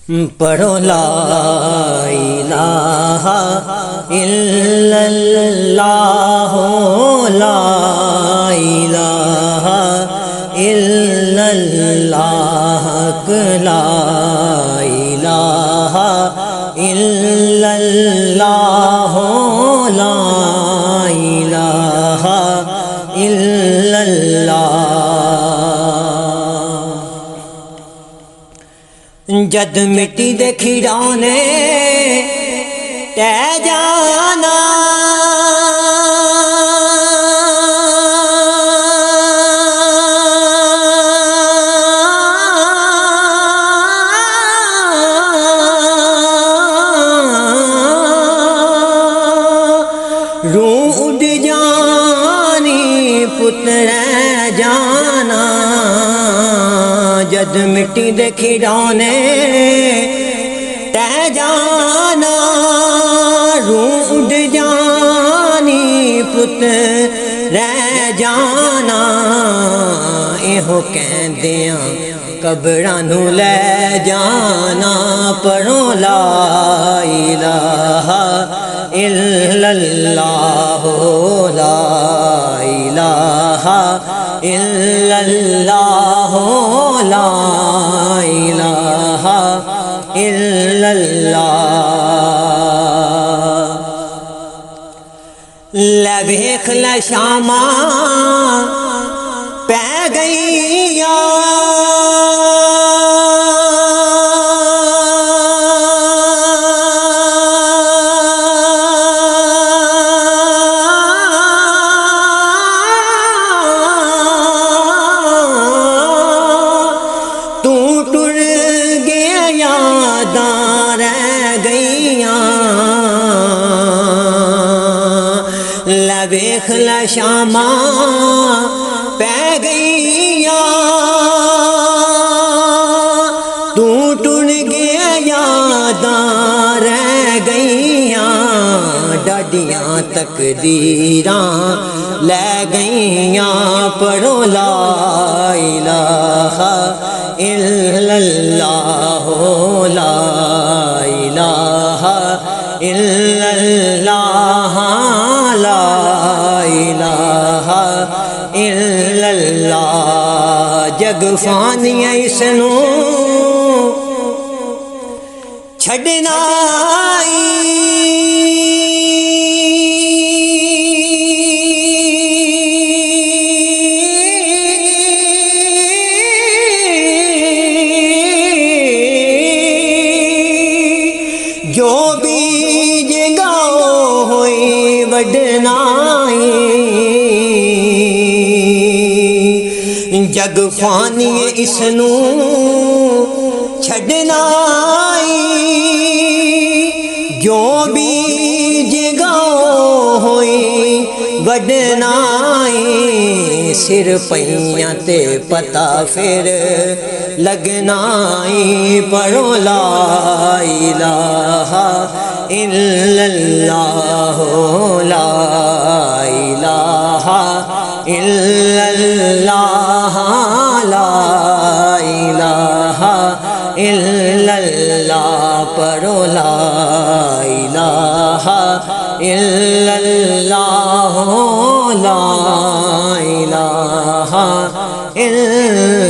پڑھو لا الہ الا اللہ، لا الہ الا اللہ، لا الہ الا اللہ، لا الہ الا اللہ۔ جد مٹی دے کھیڑانے ٹہ جانا، روح اڈ جانی پتر جانا، جد مٹی دے کھیڑانے ٹہ جانا، روح اڈ جانی پتر جانا، ایہو کہندیاں قبراں نو لے جانا، پڑھو لا الہ الا اللہ، لا الہ الا اللہ، لا الہ الا اللہ۔ لے ویکھ لے شاماں پہ گئیاں، ویکھ لے شاماں پہ گئیاں، تو ٹر گیا یاداں رہ گئیاں، ڈاڈیاں تقدیراں لے گئیاں، پڑھو لا الہ الا اللہ، لا الہ الا اللہ، لا الہ الا اللہ۔ جگ فانی ہے اس نو چھڈنا جو بیج گاؤ ہوئی وڈنا، جگ فانی اس نو چھڈنا، جو بیج گاؤ ہوئی وڈنا، سر پیاں تے پتہ پھر لگنا، پڑھو لا الہ الا اللہ، لا الہ الا اللہ، لا الہ الا اللہ، پڑھو لا الہ الا اللہ، لا الہ الا